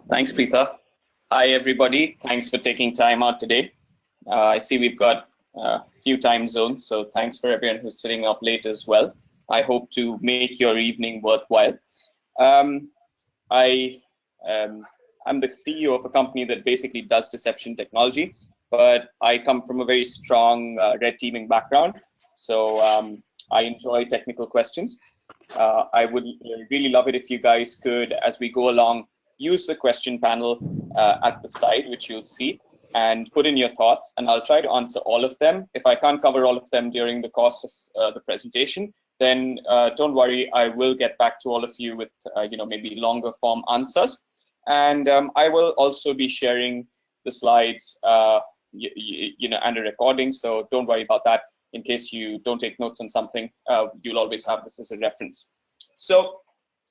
Thanks, Preetha. Hi, everybody. Thanks for taking time out today. I see we've got a few time zones, so thanks for everyone who's sitting up late as well. I hope to make your evening worthwhile. Um, I, I'm the CEO of a company that basically does deception technology, but I come from a very strong red teaming background, so I enjoy technical questions. I would really love it if you guys could, as we go along, use the question panel at the side, which you'll see, and put in your thoughts, and I'll try to answer all of them. If I can't cover all of them during the course of the presentation, then don't worry, I will get back to all of you with maybe longer form answers. And I will also be sharing the slides and a recording, so don't worry about that. In case you don't take notes on something, you'll always have this as a reference. So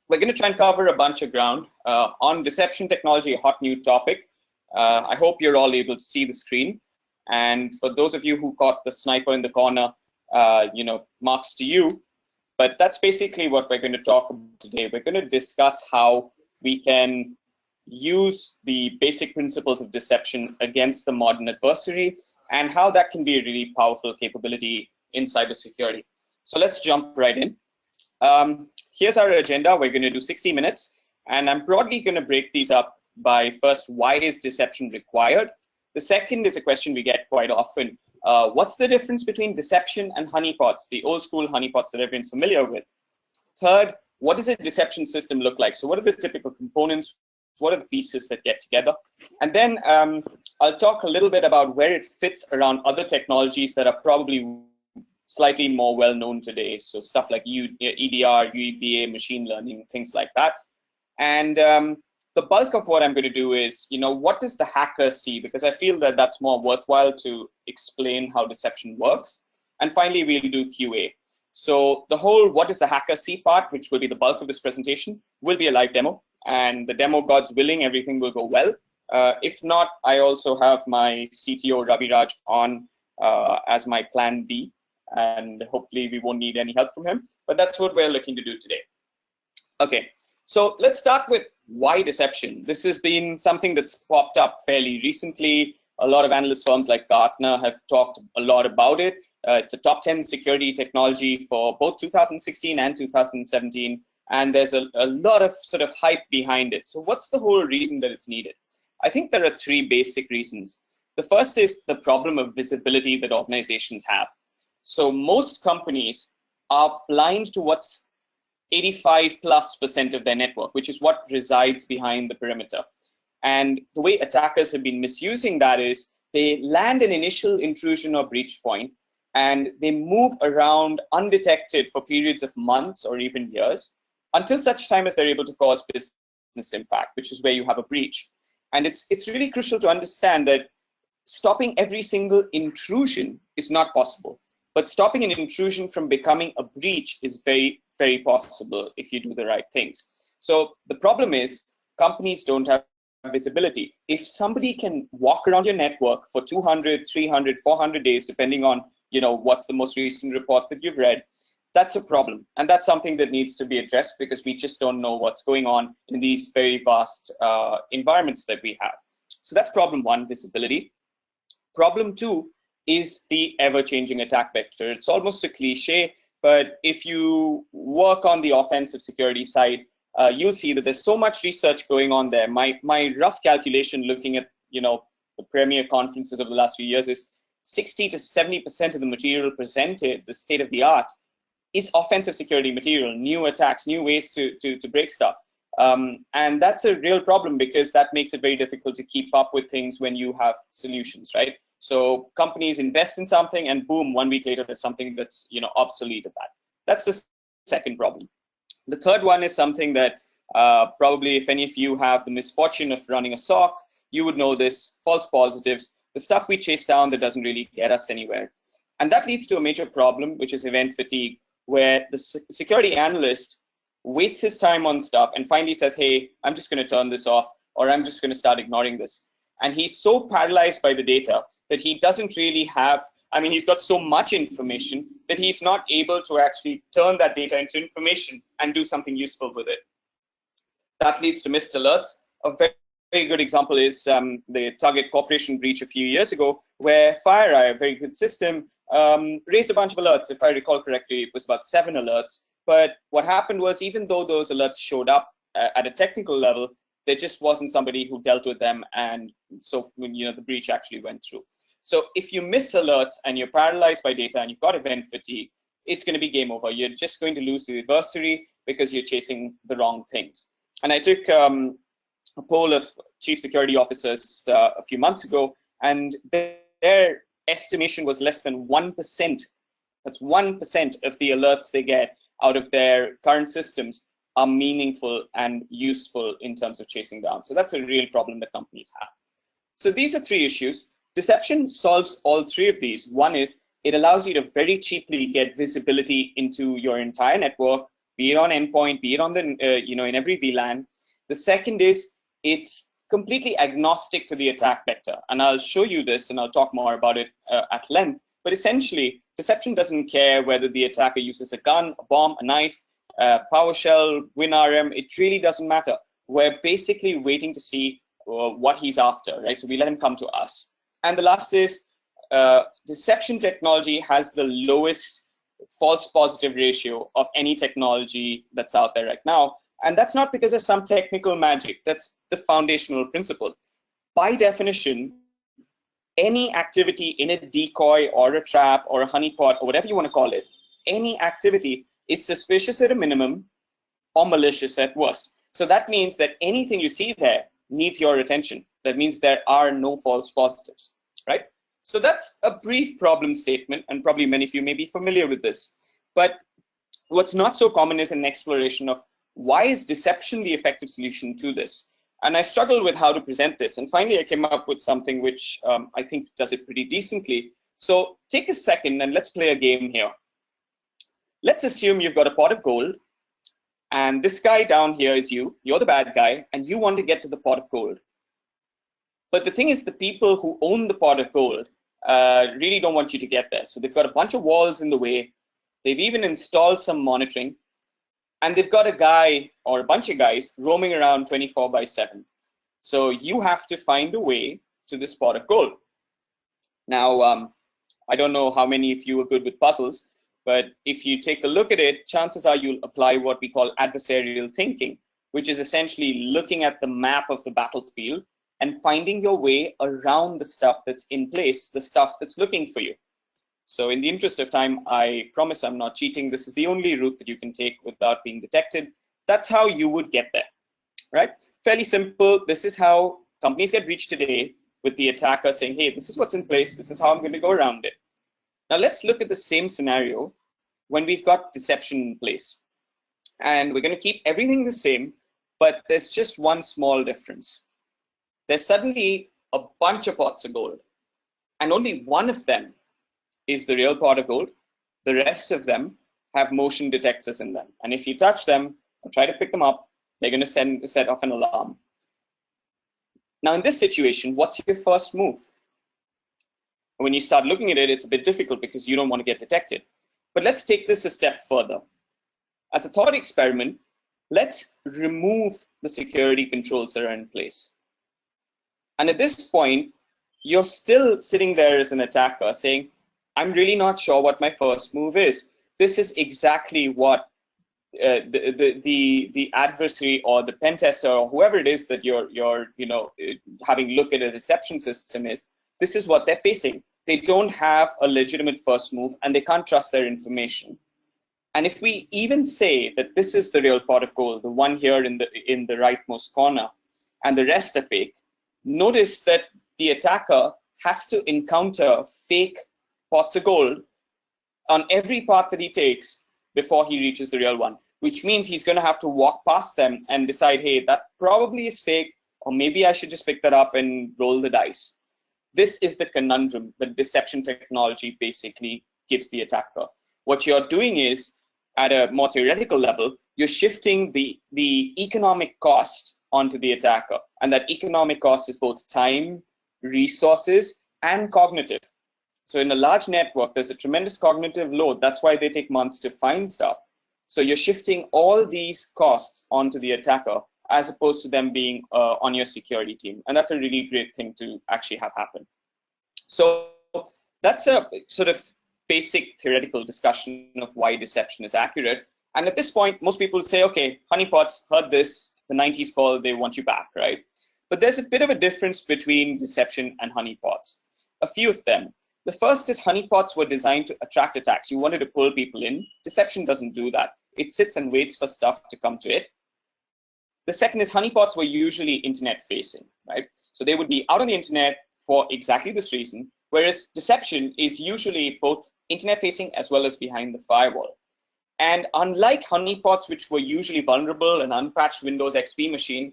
we're going to try and cover a bunch of ground on deception technology, a hot new topic. I hope you're all able to see the screen. And for those of you who caught the sniper in the corner, marks to you. But that's basically what we're going to talk about today. We're going to discuss how we can use the basic principles of deception against the modern adversary and how that can be a really powerful capability in cybersecurity. So let's jump right in. Here's our agenda. We're going to do 60 minutes, and I'm broadly going to break these up by first, why is deception required? The second is a question we get quite often. What's the difference between deception and honeypots, the old school honeypots that everyone's familiar with? Third, what does a deception system look like? So what are the typical components? What are the pieces that get together? And then I'll talk a little bit about where it fits around other technologies that are probably slightly more well-known today. So stuff like EDR, UEBA, machine learning, things like that. And the bulk of what I'm going to do is, what does the hacker see? Because I feel that that's more worthwhile to explain how deception works. And finally, we'll do QA. So the whole what does the hacker see part, which will be the bulk of this presentation, will be a live demo. And the demo, God's willing, everything will go well. If not, I also have my CTO, Ravi Raj, on as my plan B. And hopefully we won't need any help from him. But that's what we're looking to do today. Okay, so let's start with why deception. This has been something that's popped up fairly recently. A lot of analyst firms like Gartner have talked a lot about it. It's a top 10 security technology for both 2016 and 2017. And there's a lot of sort of hype behind it. So what's the whole reason that it's needed? I think there are three basic reasons. The first is the problem of visibility that organizations have. So most companies are blind to what's 85+% of their network, which is what resides behind the perimeter. And the way attackers have been misusing that is they land an initial intrusion or breach point, and they move around undetected for periods of months or even years, until such time as they're able to cause business impact, which is where you have a breach. And it's really crucial to understand that stopping every single intrusion is not possible, but stopping an intrusion from becoming a breach is very, very possible if you do the right things. So the problem is companies don't have visibility. If somebody can walk around your network for 200, 300, 400 days, depending on what's the most recent report that you've read, that's a problem. And that's something that needs to be addressed because we just don't know what's going on in these very vast environments that we have. So that's problem one, visibility. Problem two is the ever-changing attack vector. It's almost a cliche, but if you work on the offensive security side, you'll see that there's so much research going on there. My rough calculation looking at the premier conferences of the last few years is 60 to 70% of the material presented, the state of the art, is offensive security material, new attacks, new ways to break stuff. And that's a real problem because that makes it very difficult to keep up with things when you have solutions, right? So companies invest in something and boom, 1 week later, there's something that's obsolete at that. That's the second problem. The third one is something that probably if any of you have the misfortune of running a SOC, you would know this, false positives, the stuff we chase down that doesn't really get us anywhere. And that leads to a major problem, which is event fatigue, where the security analyst wastes his time on stuff and finally says, hey, I'm just going to turn this off, or I'm just going to start ignoring this. And he's so paralyzed by the data that he doesn't really have, he's got so much information that he's not able to actually turn that data into information and do something useful with it. That leads to missed alerts, a very very good example is the Target Corporation breach a few years ago, where FireEye, a very good system, raised a bunch of alerts. If I recall correctly, it was about 7 alerts. But what happened was, even though those alerts showed up at a technical level, there just wasn't somebody who dealt with them, and so the breach actually went through. So if you miss alerts and you're paralyzed by data and you've got event fatigue, it's going to be game over. You're just going to lose the adversary because you're chasing the wrong things. And I took a poll of chief security officers a few months ago, and their estimation was less than 1%. That's 1% of the alerts they get out of their current systems are meaningful and useful in terms of chasing down. So that's a real problem that companies have. So these are 3 issues. Deception solves all 3 of these. One is it allows you to very cheaply get visibility into your entire network, be it on endpoint, be it on the in every VLAN. The second is it's completely agnostic to the attack vector, and I'll show you this and I'll talk more about it at length. But essentially, deception doesn't care whether the attacker uses a gun, a bomb, a knife, PowerShell, WinRM. It really doesn't matter. We're basically waiting to see what he's after, right? So we let him come to us. And the last is deception technology has the lowest false positive ratio of any technology that's out there right now. And that's not because of some technical magic. That's the foundational principle. By definition, any activity in a decoy or a trap or a honeypot or whatever you want to call it, any activity is suspicious at a minimum or malicious at worst. So that means that anything you see there needs your attention. That means there are no false positives, right? So that's a brief problem statement, and probably many of you may be familiar with this. But what's not so common is an exploration of why is deception the effective solution to this? And I struggled with how to present this. And finally, I came up with something which I think does it pretty decently. So take a second and let's play a game here. Let's assume you've got a pot of gold, and this guy down here is you. You're the bad guy, and you want to get to the pot of gold. But the thing is, the people who own the pot of gold really don't want you to get there. So they've got a bunch of walls in the way. They've even installed some monitoring. And they've got a guy or a bunch of guys roaming around 24/7. So you have to find a way to this pot of gold. Now, I don't know how many of you are good with puzzles, but if you take a look at it, chances are you'll apply what we call adversarial thinking, which is essentially looking at the map of the battlefield and finding your way around the stuff that's in place, the stuff that's looking for you. So in the interest of time, I promise I'm not cheating. This is the only route that you can take without being detected. That's how you would get there, right? Fairly simple. This is how companies get breached today, with the attacker saying, hey, this is what's in place. This is how I'm going to go around it. Now let's look at the same scenario when we've got deception in place. And we're going to keep everything the same, but there's just one small difference. There's suddenly a bunch of pots of gold, and only one of them is the real pot of gold. The rest of them have motion detectors in them. And if you touch them or try to pick them up, they're going to set off an alarm. Now, in this situation, what's your first move? When you start looking at it, it's a bit difficult because you don't want to get detected. But let's take this a step further. As a thought experiment, let's remove the security controls that are in place. And at this point, you're still sitting there as an attacker saying, I'm really not sure what my first move is. This is exactly what the adversary or the pen tester or whoever it is that you're having look at a deception system is. This is what they're facing. They don't have a legitimate first move, and they can't trust their information. And if we even say that this is the real pot of gold, the one here in the rightmost corner, and the rest are fake, notice that the attacker has to encounter fake pots of gold on every path that he takes before he reaches the real one, which means he's going to have to walk past them and decide, hey, that probably is fake, or maybe I should just pick that up and roll the dice. This is the conundrum that deception technology basically gives the attacker. What you're doing is, at a more theoretical level, you're shifting the economic cost onto the attacker. And that economic cost is both time, resources, and cognitive. So in a large network, there's a tremendous cognitive load. That's why they take months to find stuff. So you're shifting all these costs onto the attacker, as opposed to them being on your security team. And that's a really great thing to actually have happen. So that's a sort of basic theoretical discussion of why deception is accurate. And at this point, most people say, okay, honeypots heard this, the 90s call, they want you back, right? But there's a bit of a difference between deception and honeypots. A few of them. The first is honeypots were designed to attract attacks. You wanted to pull people in. Deception doesn't do that. It sits and waits for stuff to come to it. The second is honeypots were usually internet facing, right? So they would be out on the internet for exactly this reason, whereas deception is usually both internet facing as well as behind the firewall. And unlike honeypots, which were usually vulnerable, an unpatched Windows XP machine,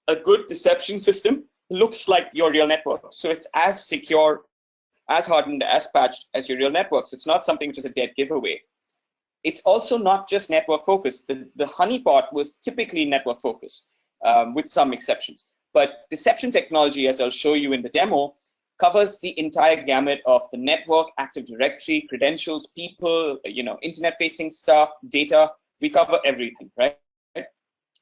a good deception system looks like your real network. So it's as secure, as hardened, as patched as your real networks. It's not something which is a dead giveaway. It's also not just network focused. The honeypot was typically network focused, with some exceptions. But deception technology, as I'll show you in the demo, covers the entire gamut of the network, Active Directory, credentials, people, internet facing stuff, data. We cover everything, right?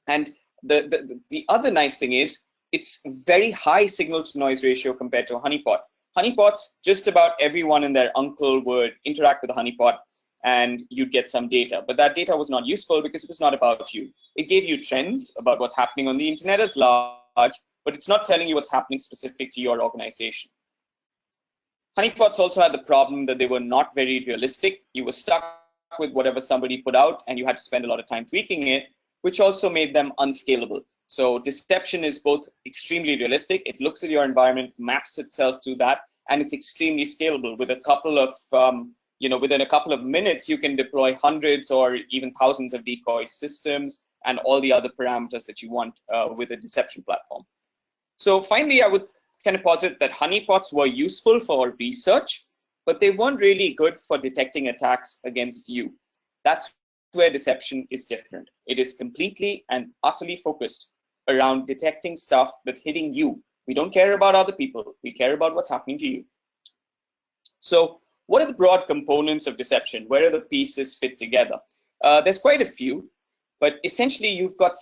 And the other nice thing is it's very high signal to noise ratio compared to a honeypot. Honeypots, just about everyone and their uncle would interact with a honeypot and you'd get some data. But that data was not useful because it was not about you. It gave you trends about what's happening on the internet as large, but it's not telling you what's happening specific to your organization. Honeypots also had the problem that they were not very realistic. You were stuck with whatever somebody put out and you had to spend a lot of time tweaking it, which also made them unscalable. So deception is both extremely realistic. It looks at your environment, maps itself to that, and it's extremely scalable. With a couple of, within a couple of minutes, you can deploy hundreds or even thousands of decoy systems and all the other parameters that you want with a deception platform. So finally, I would kind of posit that honeypots were useful for research, but they weren't really good for detecting attacks against you. That's where deception is different. It is completely and utterly focused around detecting stuff that's hitting you. We don't care about other people. We care about what's happening to you. So what are the broad components of deception? Where are the pieces fit together? There's quite a few, but essentially you've got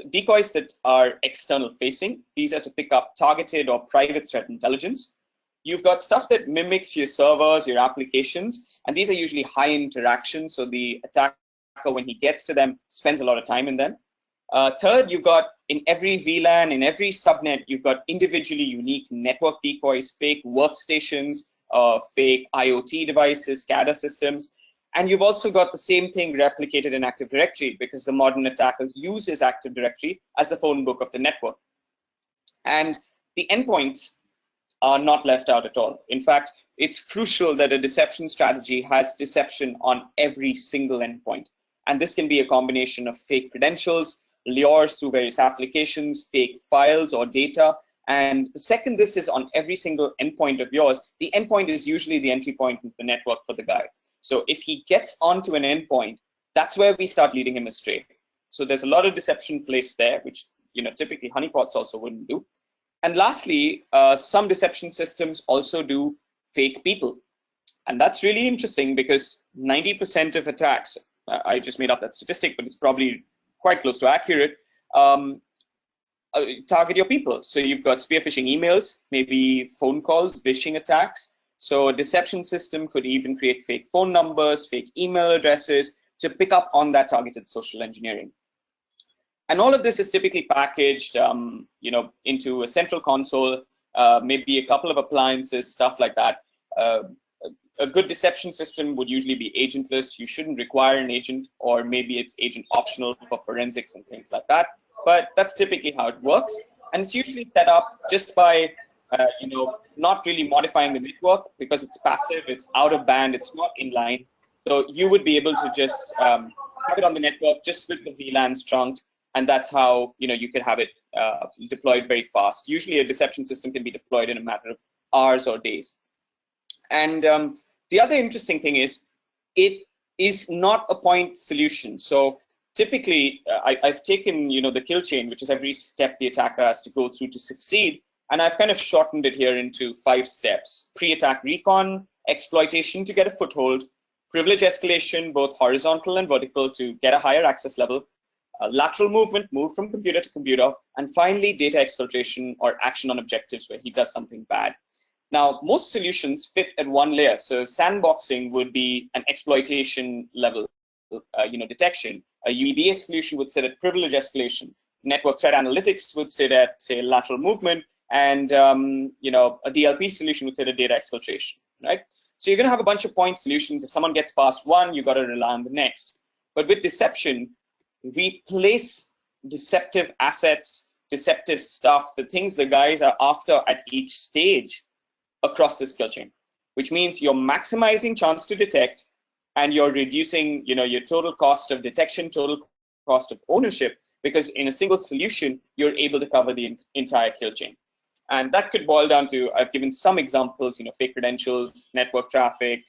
decoys that are external facing. These are to pick up targeted or private threat intelligence. You've got stuff that mimics your servers, your applications, and these are usually high interaction. So the attacker, when he gets to them, spends a lot of time in them. Third, you've got in every VLAN, in every subnet, you've got individually unique network decoys, fake workstations, fake IoT devices, SCADA systems. And you've also got the same thing replicated in Active Directory because the modern attacker uses Active Directory as the phone book of the network. And the endpoints are not left out at all. In fact, it's crucial that a deception strategy has deception on every single endpoint. And this can be a combination of fake credentials, lures through various applications, fake files or data. And the second this is on every single endpoint of yours, the endpoint is usually the entry point into the network for the guy. So if he gets onto an endpoint, that's where we start leading him astray. So there's a lot of deception placed there, which typically honeypots also wouldn't do. And lastly, some deception systems also do fake people. And that's really interesting because 90% of attacks, I just made up that statistic, but it's probably quite close to accurate, target your people. So you've got spear phishing emails, maybe phone calls, phishing attacks. So a deception system could even create fake phone numbers, fake email addresses to pick up on that targeted social engineering. And all of this is typically packaged, into a central console, maybe a couple of appliances, stuff like that. A good deception system would usually be agentless. You shouldn't require an agent, or maybe it's agent optional for forensics and things like that. But that's typically how it works. And it's usually set up just by, not really modifying the network because it's passive, it's out of band, it's not inline. So you would be able to just have it on the network just with the VLANs trunked. And that's how you could have it deployed very fast. Usually a deception system can be deployed in a matter of hours or days. And the other interesting thing is it is not a point solution. So typically I've taken the kill chain, which is every step the attacker has to go through to succeed, and I've kind of shortened it here into 5 steps: pre-attack recon, exploitation to get a foothold, privilege escalation, both horizontal and vertical to get a higher access level, lateral movement, move from computer to computer, and finally data exfiltration or action on objectives where he does something bad. Now, most solutions fit at one layer. So sandboxing would be an exploitation level, detection. A UEBA solution would sit at privilege escalation. Network threat analytics would sit at, say, lateral movement, and a DLP solution would sit at data exfiltration, right? So you're going to have a bunch of point solutions. If someone gets past one, you've got to rely on the next. But with deception, we place deceptive assets, deceptive stuff, the things the guys are after at each stage across the skill chain, which means you're maximizing chance to detect, and you're reducing, your total cost of detection, total cost of ownership, because in a single solution, you're able to cover the entire kill chain. And that could boil down to, I've given some examples, fake credentials, network traffic,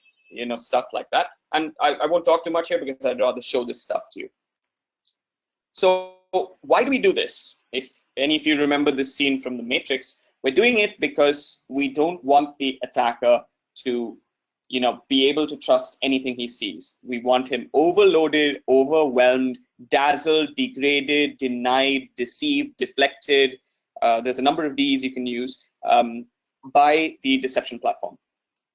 stuff like that. And I won't talk too much here because I'd rather show this stuff to you. So why do we do this? If any of you remember this scene from The Matrix, we're doing it because we don't want the attacker to, be able to trust anything he sees. We want him overloaded, overwhelmed, dazzled, degraded, denied, deceived, deflected. There's a number of Ds you can use by the deception platform.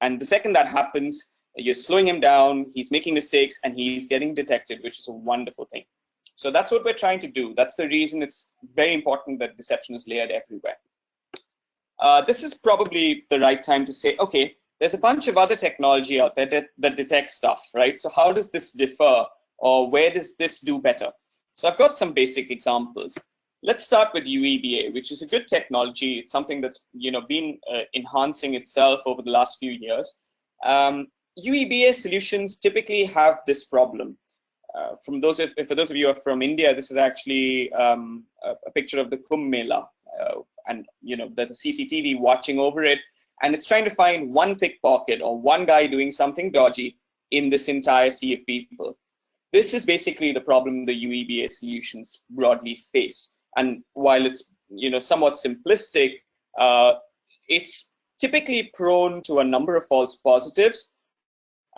And the second that happens, you're slowing him down, he's making mistakes, and he's getting detected, which is a wonderful thing. So that's what we're trying to do. That's the reason it's very important that deception is layered everywhere. This is probably the right time to say, okay, there's a bunch of other technology out there that detects stuff, right? So how does this differ, or where does this do better? So I've got some basic examples. Let's start with UEBA, which is a good technology. It's something that's been enhancing itself over the last few years. UEBA solutions typically have this problem. For those of you who are from India, this is actually a picture of the Kumbh Mela, and there's a CCTV watching over it, and it's trying to find one pickpocket or one guy doing something dodgy in this entire sea of people. This is basically the problem the UEBA solutions broadly face. And while it's somewhat simplistic, it's typically prone to a number of false positives.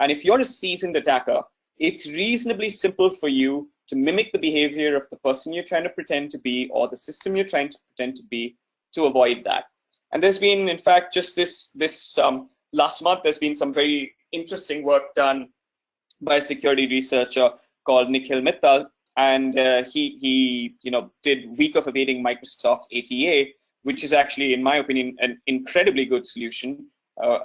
And if you're a seasoned attacker, it's reasonably simple for you to mimic the behavior of the person you're trying to pretend to be, or the system you're trying to pretend to be, to avoid that. And there's been, in fact, just this last month, there's been some very interesting work done by a security researcher called Nikhil Mittal, and he did Week of Evading Microsoft ATA, which is actually, in my opinion, an incredibly good solution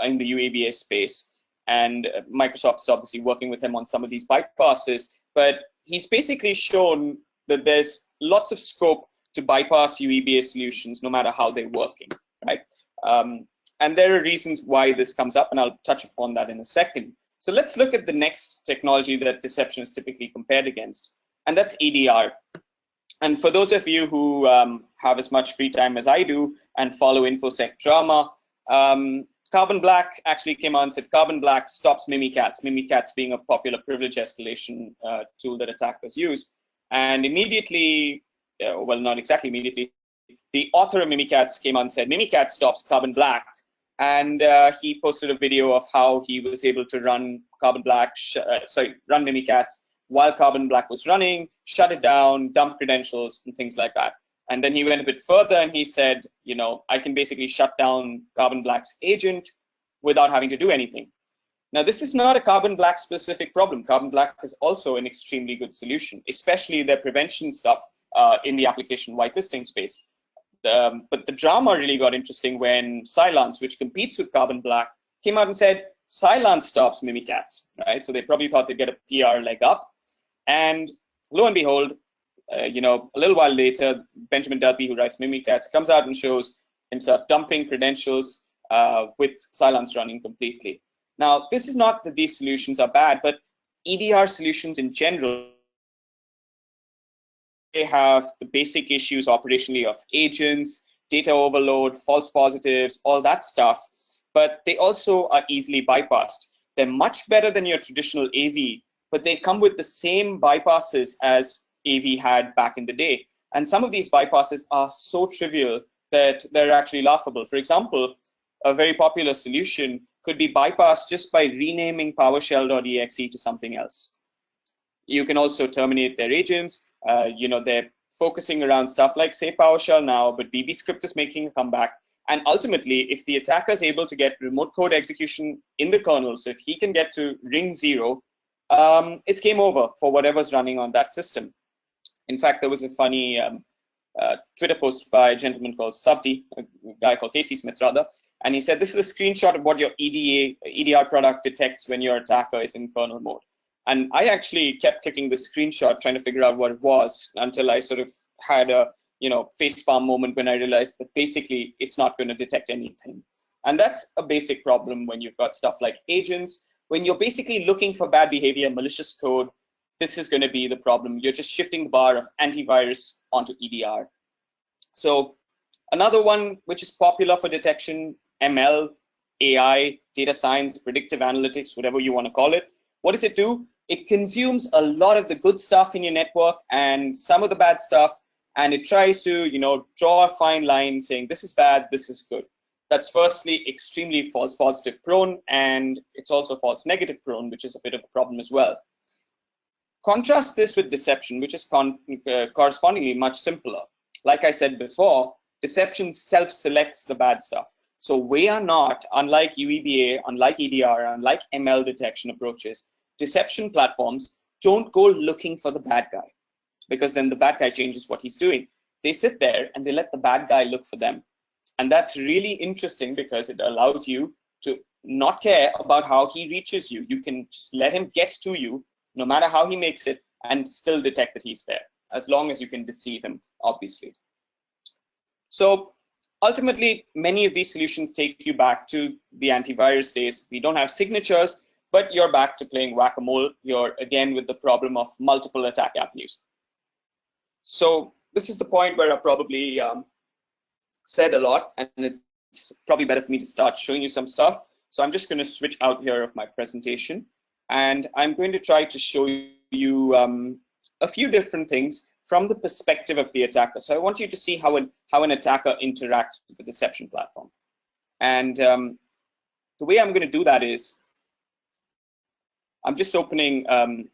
in the UEBA space. And Microsoft is obviously working with him on some of these bypasses, but he's basically shown that there's lots of scope to bypass UEBA solutions, no matter how they're working, right? And there are reasons why this comes up, and I'll touch upon that in a second. So let's look at the next technology that deception is typically compared against, and that's EDR. And for those of you who have as much free time as I do and follow InfoSec drama, Carbon Black actually came out and said Carbon Black stops Mimikatz, Mimikatz being a popular privilege escalation tool that attackers use. And immediately, well, not exactly immediately, the author of Mimikatz came out and said Mimikatz stops Carbon Black. And he posted a video of how he was able to run Carbon Black, run Mimikatz while Carbon Black was running, shut it down, dump credentials, and things like that. And then he went a bit further and he said, I can basically shut down Carbon Black's agent without having to do anything. Now, this is not a Carbon Black specific problem. Carbon Black is also an extremely good solution, especially their prevention stuff in the application whitelisting space. But the drama really got interesting when Cylance, which competes with Carbon Black, came out and said, Cylance stops Mimikatz, right? So they probably thought they'd get a PR leg up. And lo and behold, a little while later, Benjamin Delpy, who writes Mimikatz, comes out and shows himself dumping credentials with Cylance running completely. Now, this is not that these solutions are bad, but EDR solutions in general, they have the basic issues operationally of agents, data overload, false positives, all that stuff, but they also are easily bypassed. They're much better than your traditional AV, but they come with the same bypasses as AV had back in the day. And some of these bypasses are so trivial that they're actually laughable. For example, a very popular solution could be bypassed just by renaming PowerShell.exe to something else. You can also terminate their agents. They're focusing around stuff like, say, PowerShell now, but VBScript is making a comeback. And ultimately, if the attacker is able to get remote code execution in the kernel, so if he can get to ring 0, it's game over for whatever's running on that system. In fact, there was a funny Twitter post by a gentleman called Sabti, a guy called Casey Smith rather, and he said, this is a screenshot of what your EDR product detects when your attacker is in kernel mode. And I actually kept clicking the screenshot trying to figure out what it was until I sort of had a facepalm moment when I realized that basically it's not going to detect anything. And that's a basic problem when you've got stuff like agents. When you're basically looking for bad behavior, malicious code, this is going to be the problem. You're just shifting the bar of antivirus onto EDR. So another one which is popular for detection, ML, AI, data science, predictive analytics, whatever you want to call it. What does it do? It consumes a lot of the good stuff in your network and some of the bad stuff, and it tries to draw a fine line saying this is bad, this is good. That's firstly extremely false positive prone, and it's also false negative prone, which is a bit of a problem as well. Contrast this with deception, which is correspondingly much simpler. Like I said before, deception self-selects the bad stuff. So we are not, unlike UEBA, unlike EDR, unlike ML detection approaches, deception platforms don't go looking for the bad guy, because then the bad guy changes what he's doing. They sit there and they let the bad guy look for them. And that's really interesting because it allows you to not care about how he reaches you. You can just let him get to you, no matter how he makes it, and still detect that he's there, as long as you can deceive him, obviously. So ultimately, many of these solutions take you back to the antivirus days. We don't have signatures, but you're back to playing whack-a-mole. You're again with the problem of multiple attack avenues. So this is the point where I probably said a lot, and it's probably better for me to start showing you some stuff. So I'm just going to switch out here of my presentation, and I'm going to try to show you a few different things from the perspective of the attacker. So I want you to see how an attacker interacts with the deception platform. And the way I'm going to do that is I'm just opening,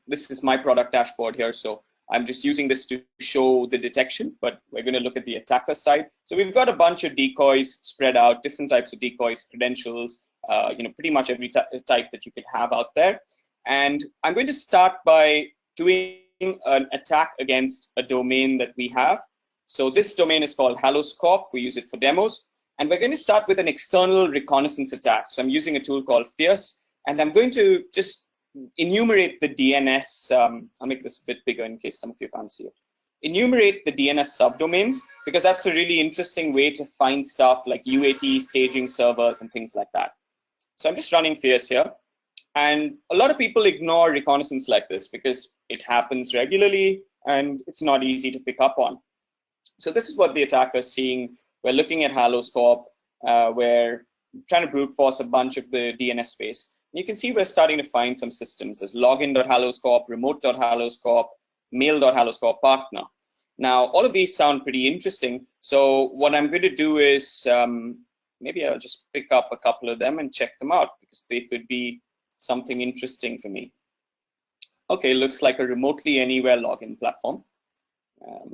this is my product dashboard here. So I'm just using this to show the detection, but we're going to look at the attacker side. So we've got a bunch of decoys spread out, different types of decoys, credentials, pretty much every type that you could have out there. And I'm going to start by doing an attack against a domain that we have. So this domain is called HalloScorp. We use it for demos. And we're going to start with an external reconnaissance attack. So I'm using a tool called Fierce, and I'm going to just enumerate the DNS. I'll make this a bit bigger in case some of you can't see it. Enumerate the DNS subdomains, because that's a really interesting way to find stuff like UAT, staging servers, and things like that. So I'm just running Fierce here. And a lot of people ignore reconnaissance like this because it happens regularly and it's not easy to pick up on. So this is what the attacker is seeing. We're looking at HalloScorp. We're trying to brute force a bunch of the DNS space. And you can see we're starting to find some systems. There's login.halloscorp, remote.halloscorp, mail.halloscorp partner. Now, all of these sound pretty interesting. So what I'm going to do is maybe I'll just pick up a couple of them and check them out, because they could be something interesting for me. Okay, looks like a remotely anywhere login platform.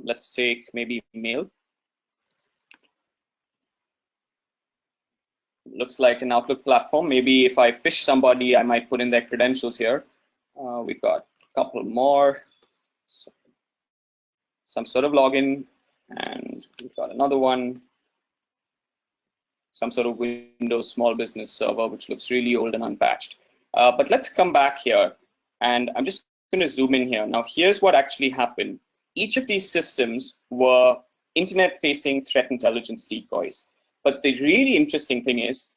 Let's take maybe mail. Looks like an Outlook platform. Maybe if I fish somebody, I might put in their credentials here. We've got a couple more. So, some sort of login, and we've got another one. Some sort of Windows small business server, which looks really old and unpatched. But let's come back here, and I'm just going to zoom in here. Now, here's what actually happened. Each of these systems were internet-facing threat intelligence decoys. But the really interesting thing is,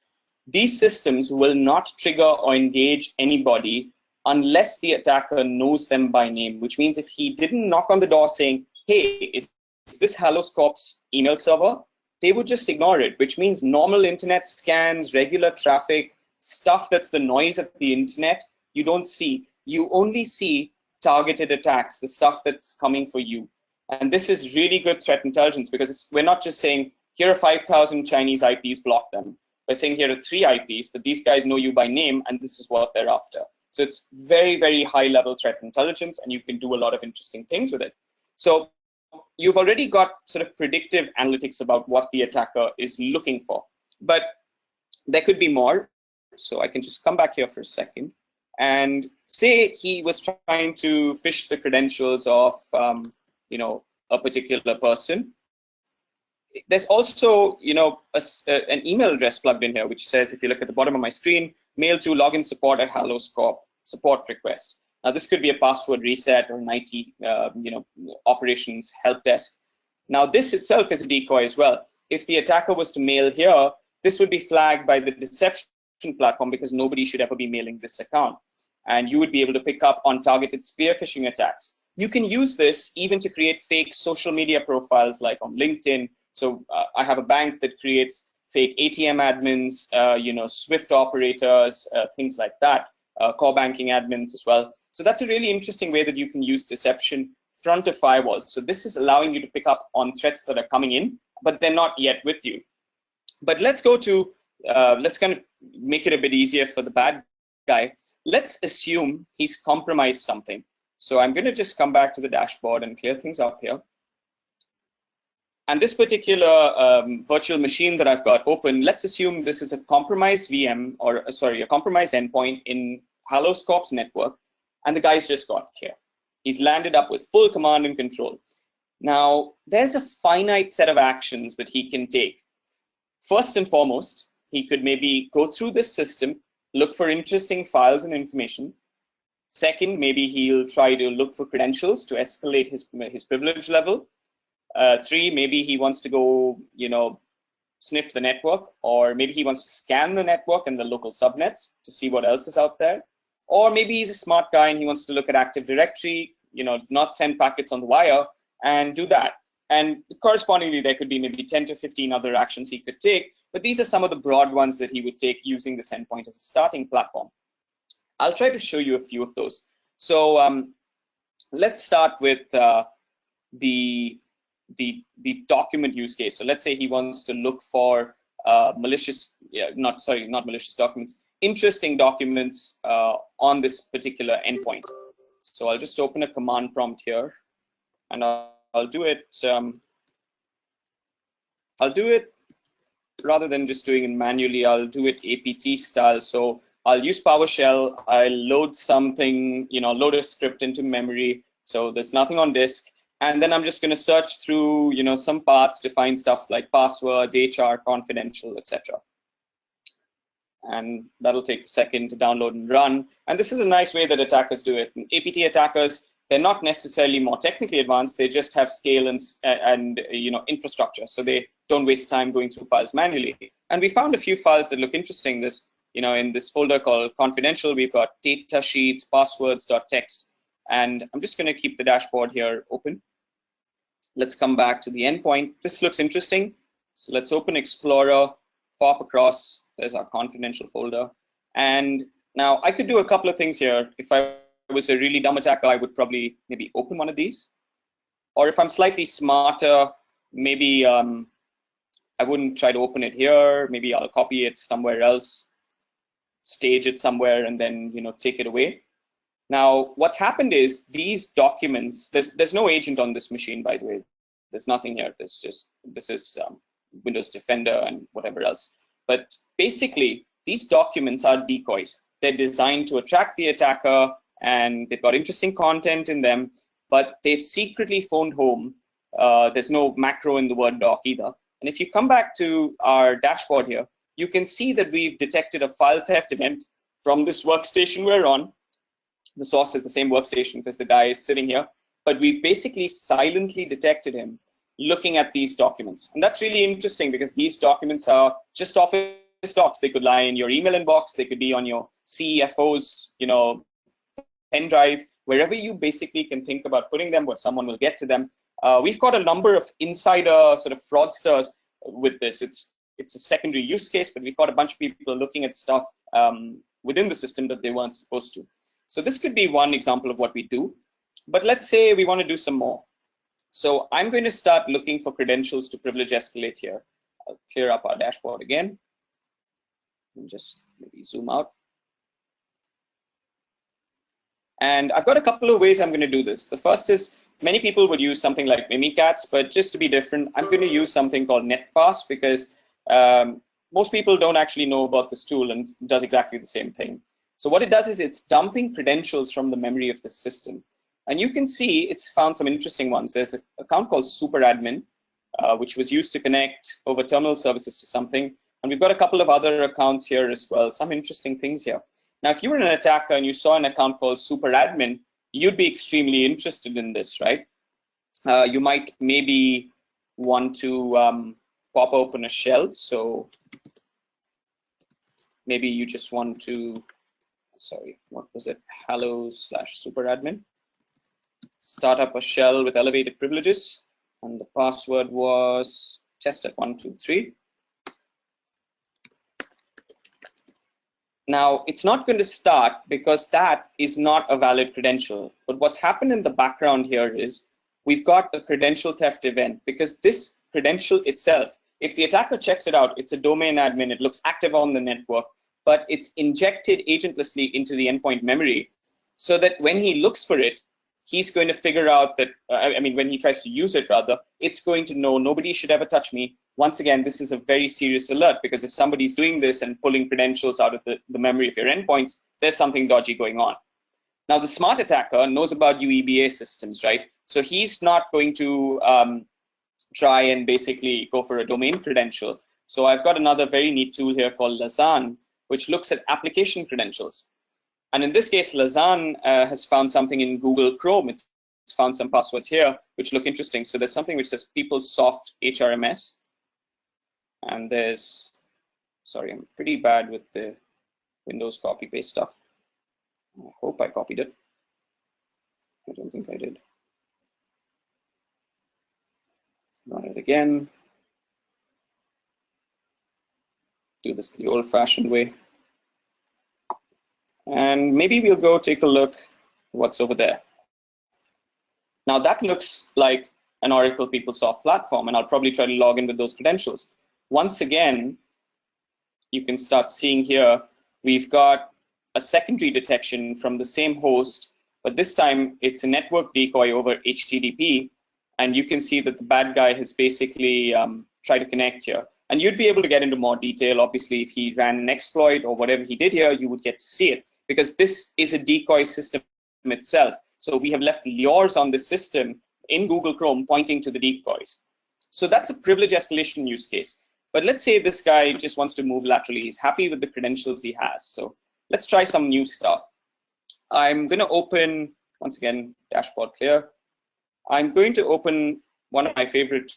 these systems will not trigger or engage anybody unless the attacker knows them by name, which means if he didn't knock on the door saying, hey, is this HalloScorp's email server? They would just ignore it, which means normal internet scans, regular traffic, stuff that's the noise of the internet, you don't see. You only see targeted attacks, the stuff that's coming for you. And this is really good threat intelligence, because we're not just saying, here are 5,000 Chinese IPs, block them. We're saying here are 3 IPs, but these guys know you by name, and this is what they're after. So it's very, very high level threat intelligence, and you can do a lot of interesting things with it. So you've already got sort of predictive analytics about what the attacker is looking for, but there could be more. So I can just come back here for a second and say he was trying to fish the credentials of a particular person. There's also an email address plugged in here, which says, if you look at the bottom of my screen, mail to login support at HalloScorp support request. Now this could be a password reset or an IT operations help desk. Now this itself is a decoy as well. If the attacker was to mail here, this would be flagged by the deception platform because nobody should ever be mailing this account, and you would be able to pick up on targeted spear phishing attacks. You can use this even to create fake social media profiles like on LinkedIn. So I have a bank that creates fake ATM admins, Swift operators, things like that, core banking admins as well. So that's a really interesting way that you can use deception front of firewalls. So this is allowing you to pick up on threats that are coming in, but they're not yet with you. But let's go to, let's kind of make it a bit easier for the bad guy. Let's assume he's compromised something. So I'm going to just come back to the dashboard and clear things up here. And this particular virtual machine that I've got open, let's assume this is a compromised VM, or sorry, a compromised endpoint in HalloScorp's network, and the guy's just got here. He's landed up with full command and control. Now, there's a finite set of actions that he can take. First and foremost, he could maybe go through this system, look for interesting files and information. Second, maybe he'll try to look for credentials to escalate his privilege level. 3, maybe he wants to go, sniff the network, or maybe he wants to scan the network and the local subnets to see what else is out there. Or maybe he's a smart guy and he wants to look at Active Directory, not send packets on the wire and do that. And correspondingly, there could be maybe 10 to 15 other actions he could take, but these are some of the broad ones that he would take using this endpoint as a starting platform. I'll try to show you a few of those. So let's start with the document use case. So let's say he wants to look for not malicious documents, interesting documents on this particular endpoint. So I'll just open a command prompt here, and I'll do it. I'll do it rather than just doing it manually. I'll do it APT style. So I'll use PowerShell. I'll load something, load a script into memory. So there's nothing on disk. And then I'm just going to search through, some paths to find stuff like passwords, HR, confidential, etc. And that'll take a second to download and run. And this is a nice way that attackers do it. And APT attackers, they're not necessarily more technically advanced. They just have scale and infrastructure. So they don't waste time going through files manually. And we found a few files that look interesting. In this folder called confidential, we've got data sheets, passwords.txt. And I'm just going to keep the dashboard here open. Let's come back to the endpoint. This looks interesting. So let's open Explorer, pop across. There's our confidential folder. And now I could do a couple of things here. If I was a really dumb attacker, I would probably maybe open one of these. Or if I'm slightly smarter, maybe I wouldn't try to open it here. Maybe I'll copy it somewhere else, stage it somewhere, and then take it away. Now, what's happened is these documents, there's no agent on this machine, by the way. There's nothing here. This is Windows Defender and whatever else. But basically, these documents are decoys. They're designed to attract the attacker, and they've got interesting content in them, but they've secretly phoned home. There's no macro in the word doc either. And if you come back to our dashboard here, you can see that we've detected a file theft event from this workstation we're on. The source is the same workstation because the guy is sitting here, but we basically silently detected him looking at these documents. And that's really interesting because these documents are just office docs. They could lie in your email inbox. They could be on your CFO's, pen drive, wherever you basically can think about putting them, where someone will get to them. We've got a number of insider sort of fraudsters with this. It's a secondary use case, but we've got a bunch of people looking at stuff within the system that they weren't supposed to. So this could be one example of what we do, but let's say we want to do some more. So I'm going to start looking for credentials to privilege escalate here. I'll clear up our dashboard again and just maybe zoom out. And I've got a couple of ways I'm going to do this. The first is many people would use something like Mimikatz, but just to be different, I'm going to use something called NetPass because most people don't actually know about this tool, and it does exactly the same thing. So what it does is it's dumping credentials from the memory of the system. And you can see it's found some interesting ones. There's an account called superadmin, which was used to connect over terminal services to something. And we've got a couple of other accounts here as well, some interesting things here. Now, if you were an attacker and you saw an account called superadmin, you'd be extremely interested in this, right? You might maybe want to pop open a shell. So maybe you just want to, sorry, what was it? hello/superadmin. Start up a shell with elevated privileges. And the password was test@123. Now, it's not going to start because that is not a valid credential. But what's happened in the background here is we've got a credential theft event, because this credential itself, if the attacker checks it out, it's a domain admin, it looks active on the network, but it's injected agentlessly into the endpoint memory so that when he looks for it, he's going to figure out that, when he tries to use it rather, it's going to know nobody should ever touch me. Once again, this is a very serious alert, because if somebody's doing this and pulling credentials out of the memory of your endpoints, there's something dodgy going on. Now, the smart attacker knows about UEBA systems, right? So he's not going to try and basically go for a domain credential. So I've got another very neat tool here called Lazan, which looks at application credentials. And in this case, Lazan has found something in Google Chrome. It's found some passwords here, which look interesting. So there's something which says PeopleSoft HRMS. And there's, sorry, I'm pretty bad with the Windows copy paste stuff. I hope I copied it. I don't think I did. Run it again. Do this the old-fashioned way. And maybe we'll go take a look what's over there. Now that looks like an Oracle PeopleSoft platform, and I'll probably try to log in with those credentials. Once again, you can start seeing here, we've got a secondary detection from the same host, but this time it's a network decoy over HTTP, and you can see that the bad guy has basically tried to connect here. And you'd be able to get into more detail. Obviously, if he ran an exploit or whatever he did here, you would get to see it, because this is a decoy system itself. So we have left lures on the system in Google Chrome pointing to the decoys. So that's a privilege escalation use case. But let's say this guy just wants to move laterally. He's happy with the credentials he has. So let's try some new stuff. I'm going to open, once again, dashboard clear. I'm going to open one of my favorite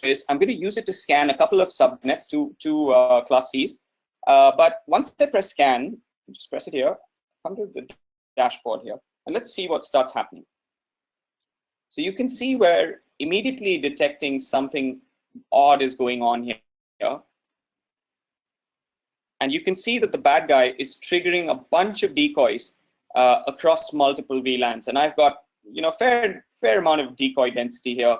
is I'm going to use it to scan a couple of subnets to class Cs. But once I press scan, just press it here, come to the dashboard here, and let's see what starts happening. So you can see we're immediately detecting something odd is going on here. And you can see that the bad guy is triggering a bunch of decoys across multiple VLANs. And I've got, fair amount of decoy density here.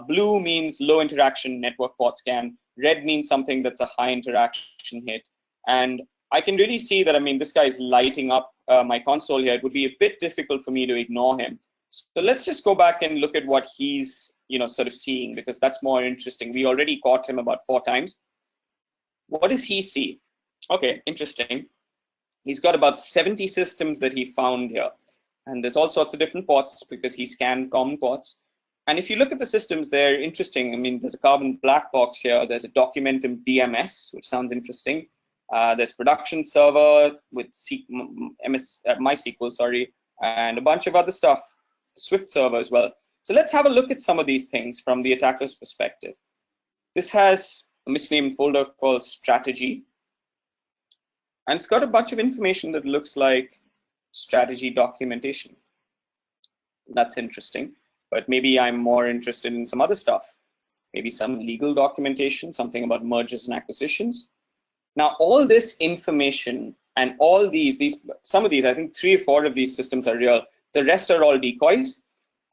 Blue means low interaction network port scan. Red means something that's a high interaction hit. And I can really see that, this guy is lighting up my console here. It would be a bit difficult for me to ignore him. So let's just go back and look at what he's, sort of seeing, because that's more interesting. We already caught him about 4 times. What does he see? Okay, interesting. He's got about 70 systems that he found here. And there's all sorts of different ports because he scanned common ports. And if you look at the systems, they're interesting. There's a carbon black box here. There's a Documentum DMS, which sounds interesting. There's production server with MySQL, sorry, and a bunch of other stuff, Swift server as well. So let's have a look at some of these things from the attacker's perspective. This has a misnamed folder called strategy. And it's got a bunch of information that looks like strategy documentation. That's interesting. But maybe I'm more interested in some other stuff. Maybe some legal documentation, something about mergers and acquisitions. Now, all this information and all some of these, I think 3 or 4 of these systems are real. The rest are all decoys.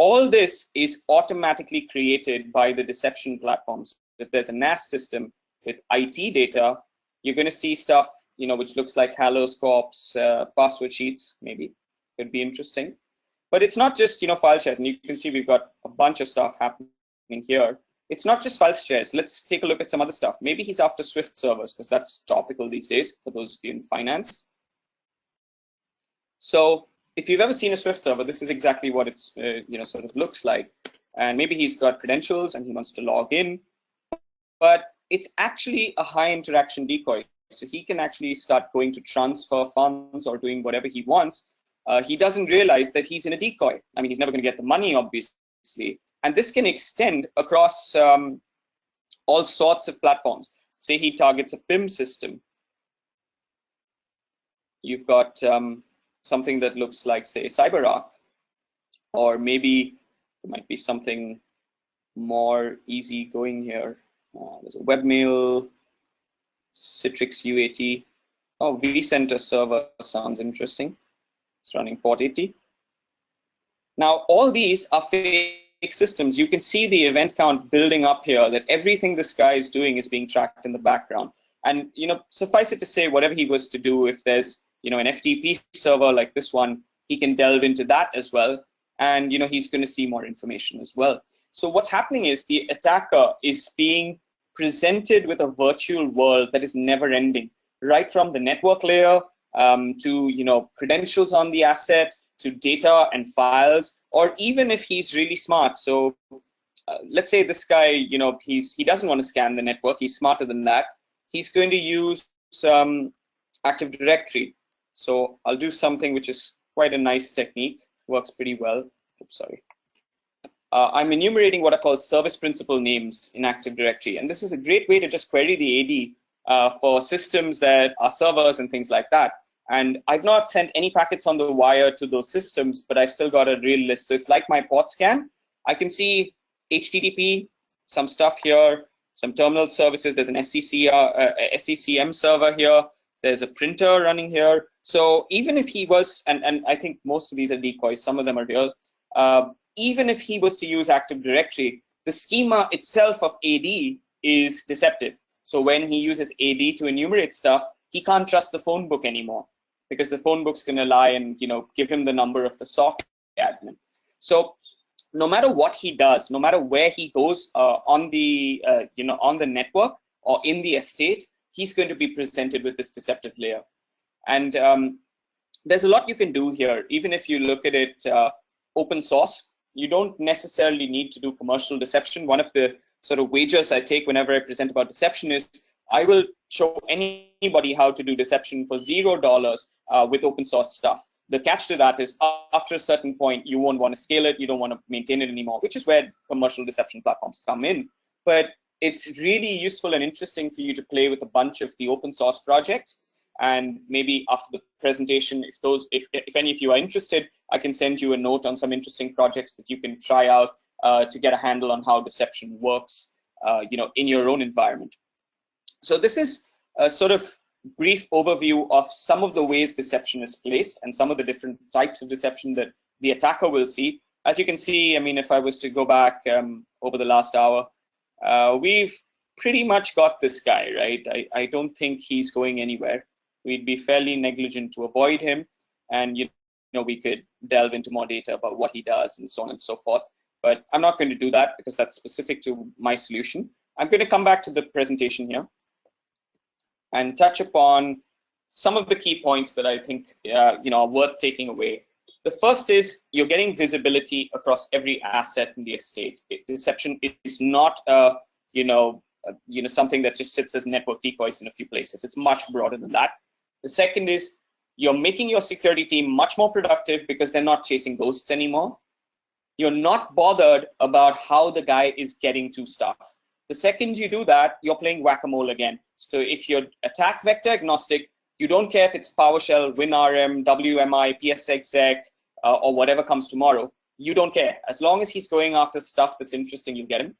all this is automatically created by the deception platforms. If there's a NAS system with IT data, you're going to see stuff, which looks like haloscopes, password sheets, maybe. Could be interesting. But it's not just, file shares. And you can see we've got a bunch of stuff happening here. It's not just file shares. Let's take a look at some other stuff. Maybe he's after Swift servers, because that's topical these days for those of you in finance. So if you've ever seen a Swift server, this is exactly what it's sort of looks like. And maybe he's got credentials and he wants to log in, but it's actually a high interaction decoy. So he can actually start going to transfer funds or doing whatever he wants. He doesn't realize that he's in a decoy. I mean, he's never going to get the money, obviously. And this can extend across all sorts of platforms. Say he targets a PIM system. You've got something that looks like, say, CyberArk, or maybe there might be something more easy going here. There's a webmail, Citrix UAT. Oh, vCenter server sounds interesting. It's running port 80. Now, all these are fake systems. You can see the event count building up here, that everything this guy is doing is being tracked in the background. And suffice it to say, whatever he was to do, if there's an FTP server like this one, he can delve into that as well. And he's going to see more information as well. So what's happening is the attacker is being presented with a virtual world that is never ending, right from the network layer to credentials on the asset, to data and files, or even if he's really smart. So let's say this guy, he doesn't want to scan the network. He's smarter than that. He's going to use Active Directory. So I'll do something which is quite a nice technique, works pretty well. Oops, sorry. I'm enumerating what are called service principal names in Active Directory. And this is a great way to just query the AD for systems that are servers and things like that. And I've not sent any packets on the wire to those systems, but I've still got a real list. So it's like my port scan. I can see HTTP, some stuff here, some terminal services. There's an SCCM server here. There's a printer running here. So even if he was, and I think most of these are decoys, some of them are real. Even if he was to use Active Directory, the schema itself of AD is deceptive. So when he uses AD to enumerate stuff, he can't trust the phone book anymore, because the phone book's going to lie and give him the number of the SOC admin. So no matter what he does, no matter where he goes on the on the network or in the estate, he's going to be presented with this deceptive layer. And there's a lot you can do here. Even if you look at it open source, you don't necessarily need to do commercial deception. One of the sort of wagers I take whenever I present about deception is I will show anybody how to do deception for $0 with open source stuff. The catch to that is after a certain point, you won't want to scale it. You don't want to maintain it anymore, which is where commercial deception platforms come in. But it's really useful and interesting for you to play with a bunch of the open source projects. And maybe after the presentation, if any of you are interested, I can send you a note on some interesting projects that you can try out to get a handle on how deception works, in your own environment. So this is a sort of brief overview of some of the ways deception is placed and some of the different types of deception that the attacker will see. As you can see, I mean, if I was to go back over the last hour, we've pretty much got this guy, right? I don't think he's going anywhere. We'd be fairly negligent to avoid him, and we could delve into more data about what he does and so on and so forth. But I'm not going to do that because that's specific to my solution. I'm going to come back to the presentation here and touch upon some of the key points that I think are worth taking away. The first is you're getting visibility across every asset in the estate. Deception is not something that just sits as network decoys in a few places. It's much broader than that. The second is you're making your security team much more productive because they're not chasing ghosts anymore. You're not bothered about how the guy is getting to stuff. The second you do that, you're playing whack-a-mole again. So if you're attack vector agnostic, you don't care if it's PowerShell, WinRM, WMI, PSExec, or whatever comes tomorrow. You don't care. As long as he's going after stuff that's interesting, you get him.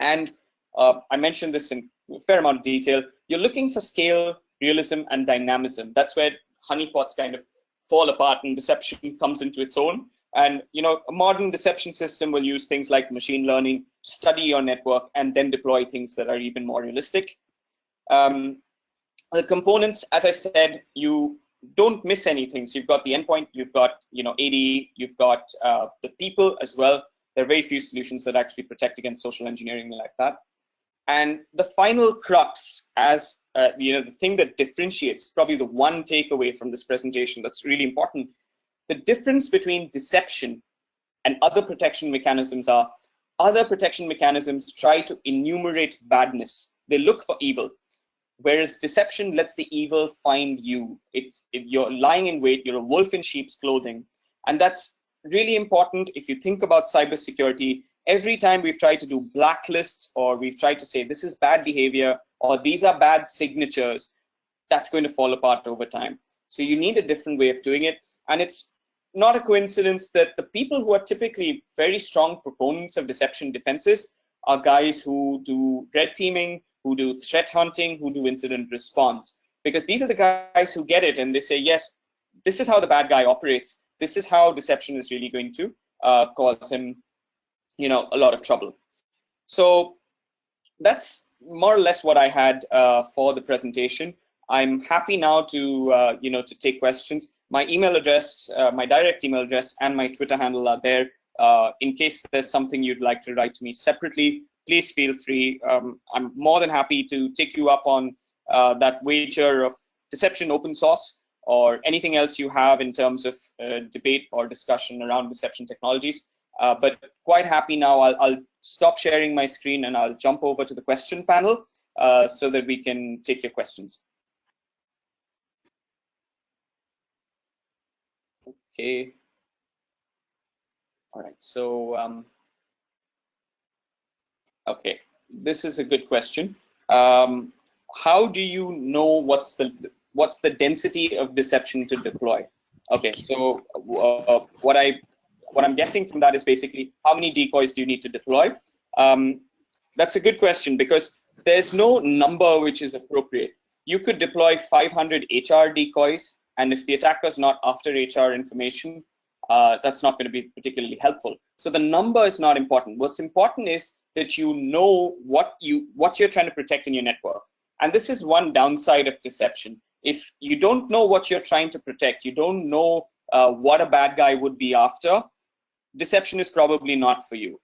And I mentioned this in a fair amount of detail. You're looking for scale, realism, and dynamism. That's where honeypots kind of fall apart and deception comes into its own. And a modern deception system will use things like machine learning to study your network and then deploy things that are even more realistic. The components, as I said, you don't miss anything. So you've got the endpoint, you've got AD, you've got the people as well. There are very few solutions that actually protect against social engineering like that. And the final crux, as the thing that differentiates, probably the one takeaway from this presentation that's really important, the difference between deception and other protection mechanisms are, other protection mechanisms try to enumerate badness. They look for evil. Whereas deception lets the evil find you. You're lying in wait, you're a wolf in sheep's clothing. And that's really important if you think about cybersecurity. Every time we've tried to do blacklists, or we've tried to say this is bad behavior, or these are bad signatures, that's going to fall apart over time. So you need a different way of doing it. And it's not a coincidence that the people who are typically very strong proponents of deception defenses are guys who do red teaming, who do threat hunting, who do incident response. Because these are the guys who get it and they say, yes, this is how the bad guy operates. This is how deception is really going to cause him a lot of trouble. So that's more or less what I had for the presentation. I'm happy now to to take questions. My email address, my direct email address, and my Twitter handle are there. In case there's something you'd like to write to me separately, please feel free. I'm more than happy to take you up on that wager of deception open source, or anything else you have in terms of debate or discussion around deception technologies. But quite happy now. I'll stop sharing my screen and I'll jump over to the question panel so that we can take your questions. Okay. All right. So, okay, this is a good question. How do you know what's the density of deception to deploy? Okay, so what I'm guessing from that is basically how many decoys do you need to deploy? That's a good question, because there's no number which is appropriate. You could deploy 500 HR decoys, and if the attacker's not after HR information, that's not going to be particularly helpful. So the number is not important. What's important is that you know what you're trying to protect in your network. And this is one downside of deception. If you don't know what you're trying to protect, you don't know what a bad guy would be after, deception is probably not for you.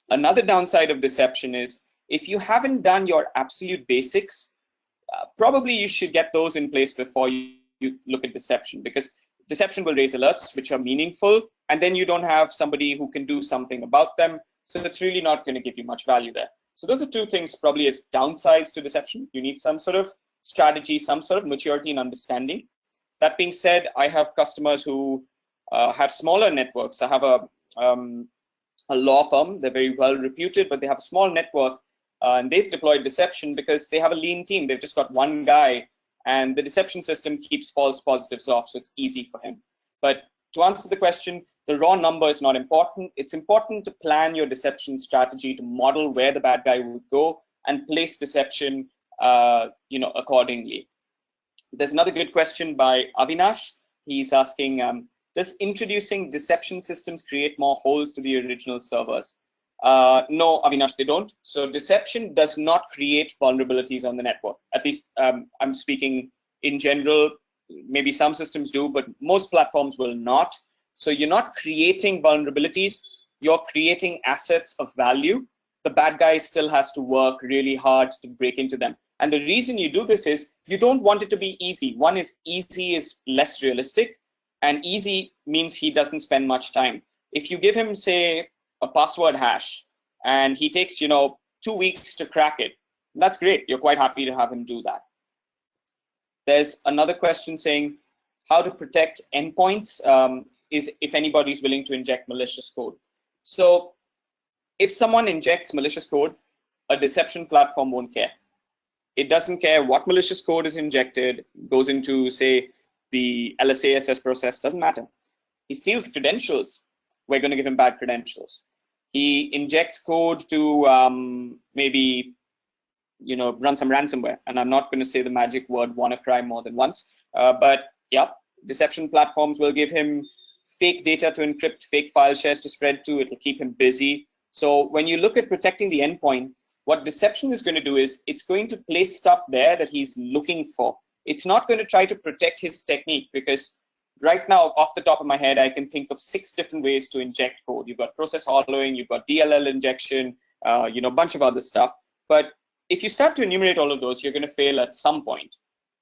Another downside of deception is if you haven't done your absolute basics, probably you should get those in place before you look at deception, because deception will raise alerts which are meaningful, and then you don't have somebody who can do something about them. So it's really not going to give you much value there. So those are two things probably as downsides to deception. You need some sort of strategy, some sort of maturity and understanding. That being said, I have customers who have smaller networks. I have a law firm. They're very well reputed, but they have a small network, and they've deployed deception because they have a lean team. They've just got one guy, and the deception system keeps false positives off, so it's easy for him. But to answer the question, the raw number is not important. It's important to plan your deception strategy, to model where the bad guy would go and place deception accordingly. There's another good question by Avinash. He's asking, does introducing deception systems create more holes to the original servers? No, Avinash, they don't. So deception does not create vulnerabilities on the network. At least I'm speaking in general. Maybe some systems do, but most platforms will not. So you're not creating vulnerabilities, you're creating assets of value. The bad guy still has to work really hard to break into them. And the reason you do this is you don't want it to be easy. One is easy is less realistic, and easy means he doesn't spend much time. If you give him, say, a password hash and he takes 2 weeks to crack it, that's great. You're quite happy to have him do that. There's another question saying how to protect endpoints is if anybody's willing to inject malicious code. So if someone injects malicious code, a deception platform won't care. It doesn't care what malicious code is injected, goes into, say, the LSASS process, doesn't matter. He steals credentials, we're going to give him bad credentials. He injects code to maybe run some ransomware, and I'm not going to say the magic word WannaCry more than once, but yeah, deception platforms will give him fake data to encrypt, fake file shares to spread to. It'll keep him busy. So when you look at protecting the endpoint, what deception is going to do is it's going to place stuff there that he's looking for. It's not going to try to protect his technique, because right now, off the top of my head, I can think of 6 different ways to inject code. You've got process hollowing, you've got DLL injection, you know, a bunch of other stuff. But if you start to enumerate all of those, you're going to fail at some point.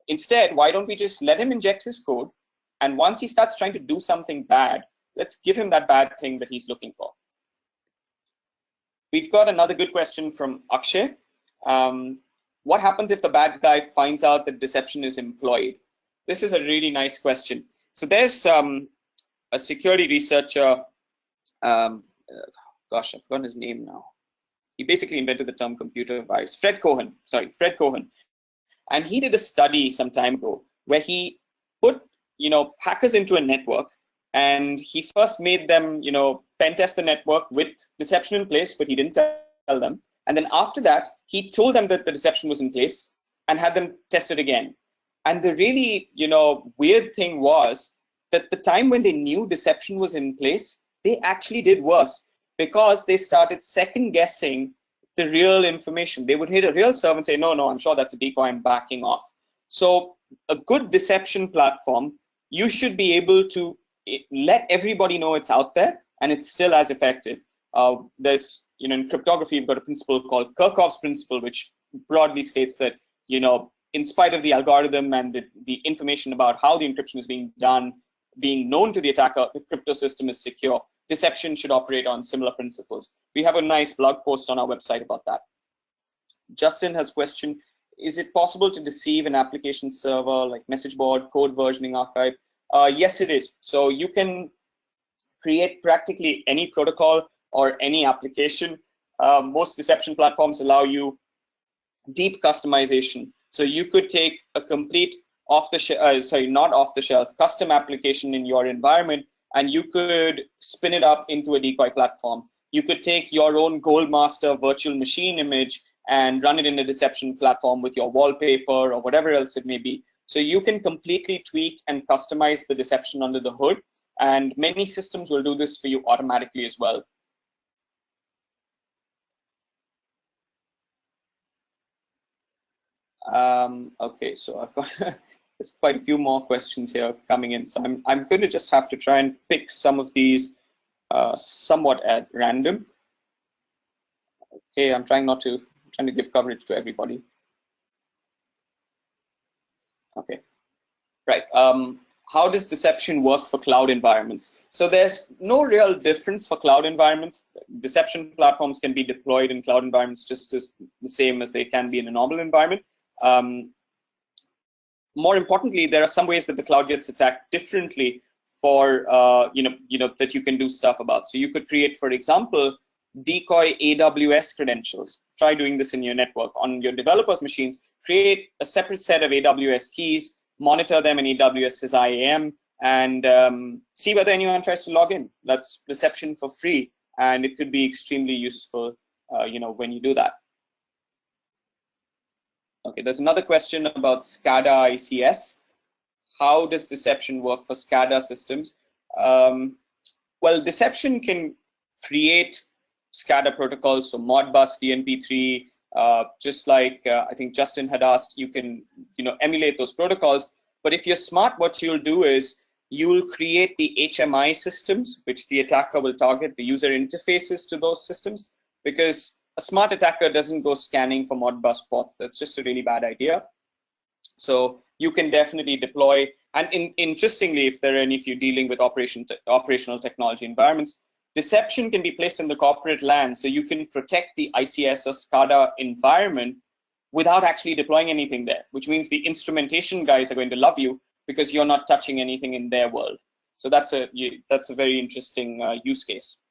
Instead, why don't we just let him inject his code? And once he starts trying to do something bad, let's give him that bad thing that he's looking for. We've got another good question from Akshay. What happens if the bad guy finds out that deception is employed? This is a really nice question. So there's a security researcher, gosh, I've forgotten his name now. He basically invented the term computer virus. Fred Cohen. And he did a study some time ago where he put, you know, hackers into a network, and he first made them, you know, pen test the network with deception in place, but he didn't tell them. And then after that, he told them that the deception was in place and had them test it again. And the really, you know, weird thing was that the time when they knew deception was in place, they actually did worse, because they started second guessing the real information. They would hit a real server and say, no, I'm sure that's a decoy, I'm backing off. So a good deception platform, you should be able to let everybody know it's out there, and it's still as effective. There's, you know, in cryptography, you've got a principle called Kirchhoff's principle, which broadly states that, you know, in spite of the algorithm and the information about how the encryption is being done being known to the attacker, the crypto system is secure. Deception should operate on similar principles. We have a nice blog post on our website about that. Justin has a question. Is it possible to deceive an application server like message board, code versioning archive? Yes, it is. So you can create practically any protocol or any application. Most deception platforms allow you deep customization. So you could take a complete not off the shelf, custom application in your environment, and you could spin it up into a decoy platform. You could take your own Goldmaster virtual machine image and run it in a deception platform with your wallpaper or whatever else it may be. So you can completely tweak and customize the deception under the hood, and many systems will do this for you automatically as well. Okay, so I've got there's quite a few more questions here coming in. So I'm going to just have to try and pick some of these somewhat at random. Okay, I'm trying to give coverage to everybody. Okay, right. How does deception work for cloud environments? So there's no real difference for cloud environments. Deception platforms can be deployed in cloud environments just as the same as they can be in a normal environment. More importantly, there are some ways that the cloud gets attacked differently for that you can do stuff about. So you could create, for example, decoy AWS credentials. Try doing this in your network. On your developers' machines, create a separate set of AWS keys, monitor them in AWS's IAM, and see whether anyone tries to log in. That's deception for free, and it could be extremely useful when you do that. Okay, there's another question about SCADA ICS. How does deception work for SCADA systems? Well, deception can create SCADA protocols, so Modbus, DNP3, just like I think Justin had asked, you can emulate those protocols. But if you're smart, what you'll do is you'll create the HMI systems, which the attacker will target, the user interfaces to those systems, because a smart attacker doesn't go scanning for Modbus ports. That's just a really bad idea. So you can definitely deploy, and interestingly, if you're dealing with operational technology environments, deception can be placed in the corporate LAN, so you can protect the ICS or SCADA environment without actually deploying anything there, which means the instrumentation guys are going to love you because you're not touching anything in their world. So that's a very interesting use case.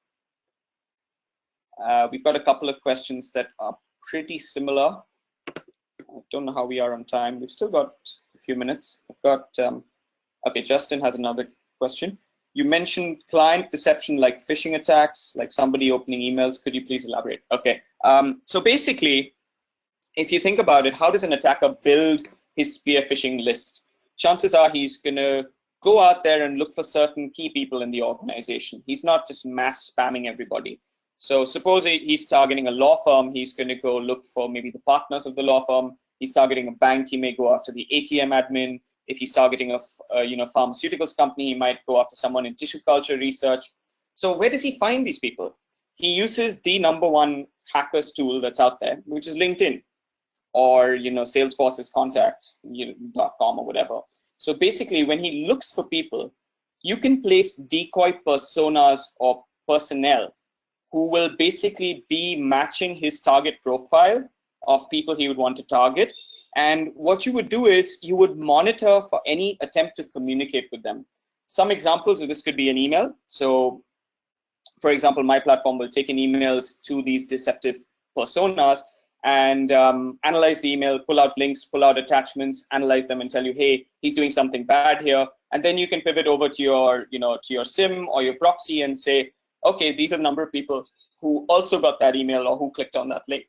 We've got a couple of questions that are pretty similar. I don't know how we are on time. We've still got a few minutes. I've got, okay, Justin has another question. You mentioned client deception like phishing attacks, like somebody opening emails. Could you please elaborate? Okay, so basically, if you think about it, how does an attacker build his spear phishing list? Chances are he's gonna go out there and look for certain key people in the organization. He's not just mass spamming everybody. So suppose he's targeting a law firm, he's going to go look for maybe the partners of the law firm. He's targeting a bank, he may go after the ATM admin. If he's targeting a pharmaceuticals company, he might go after someone in tissue culture research. So where does he find these people? He uses the #1 hackers tool that's out there, which is LinkedIn, or Salesforce's contacts.com or whatever. So basically, when he looks for people, you can place decoy personas or personnel who will basically be matching his target profile of people he would want to target. And what you would do is you would monitor for any attempt to communicate with them. Some examples of this could be an email. So for example, my platform will take in emails to these deceptive personas and analyze the email, pull out links, pull out attachments, analyze them and tell you, hey, he's doing something bad here. And then you can pivot over to your SIM or your proxy and say, okay, these are the number of people who also got that email or who clicked on that link.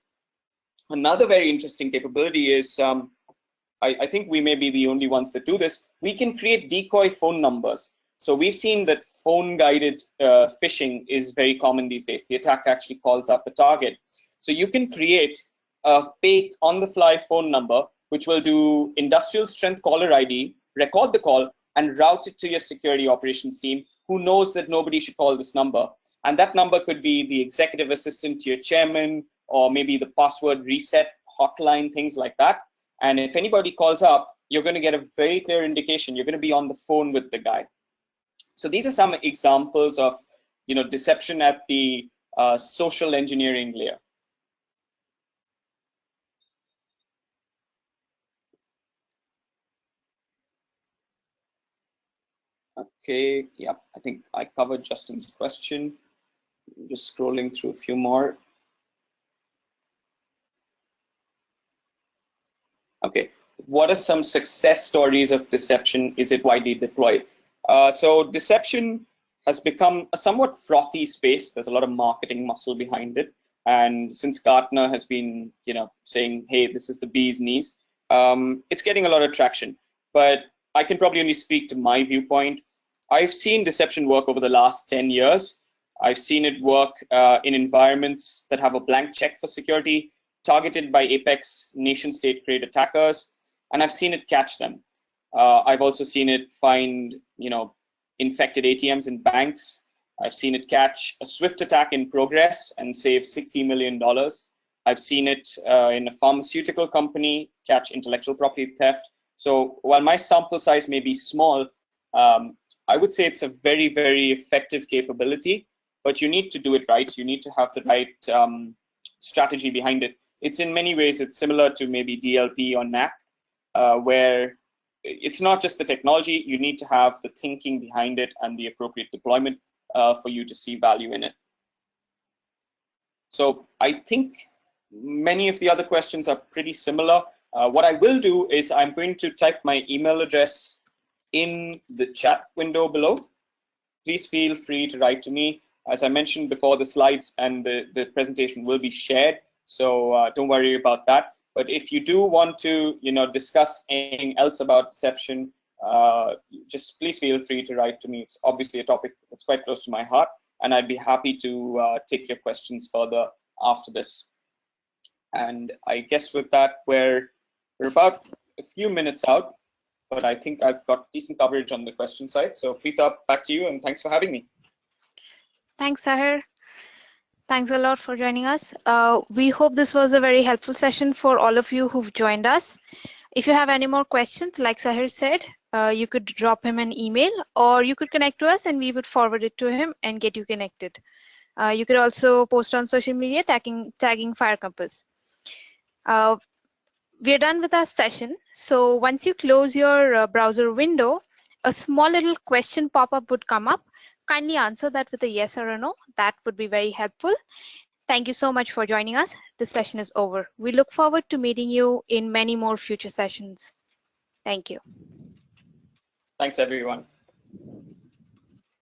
Another very interesting capability is, I think we may be the only ones that do this, we can create decoy phone numbers. So we've seen that phone-guided phishing is very common these days. The attack actually calls up the target. So you can create a fake on-the-fly phone number, which will do industrial strength caller ID, record the call, and route it to your security operations team, who knows that nobody should call this number. And that number could be the executive assistant to your chairman, or maybe the password reset hotline, things like that. And if anybody calls up, you're going to get a very clear indication. You're going to be on the phone with the guy. So these are some examples of deception at the social engineering layer. Okay, yeah, I think I covered Justin's question. Just scrolling through a few more. Okay, what are some success stories of deception? Is it widely deployed? So deception has become a somewhat frothy space. There's a lot of marketing muscle behind it. And since Gartner has been, saying, hey, this is the bee's knees, it's getting a lot of traction. But I can probably only speak to my viewpoint. I've seen deception work over the last 10 years. I've seen it work in environments that have a blank check for security, targeted by apex nation-state grade attackers, and I've seen it catch them. I've also seen it find, infected ATMs in banks. I've seen it catch a swift attack in progress and save $60 million. I've seen it in a pharmaceutical company catch intellectual property theft. So while my sample size may be small, I would say it's a very, very effective capability, but you need to do it right. You need to have the right strategy behind it. It's in many ways, it's similar to maybe DLP or NAC, where it's not just the technology, you need to have the thinking behind it and the appropriate deployment for you to see value in it. So I think many of the other questions are pretty similar. What I will do is I'm going to type my email address in the chat window below. Please feel free to write to me. As I mentioned before, the slides and the presentation will be shared, so don't worry about that. But if you do want to, discuss anything else about deception, just please feel free to write to me. It's obviously a topic that's quite close to my heart, and I'd be happy to take your questions further after this. And I guess with that, we're about a few minutes out, but I think I've got decent coverage on the question side. So Preeta, back to you, and thanks for having me. Thanks, Sahir. Thanks a lot for joining us. We hope this was a very helpful session for all of you who've joined us. If you have any more questions, like Sahir said, you could drop him an email, or you could connect to us and we would forward it to him and get you connected. You could also post on social media tagging Fire Compass. We're done with our session. So once you close your browser window, a small little question pop-up would come up. Kindly answer that with a yes or a no. That would be very helpful. Thank you so much for joining us. This session is over. We look forward to meeting you in many more future sessions. Thank you. Thanks, everyone.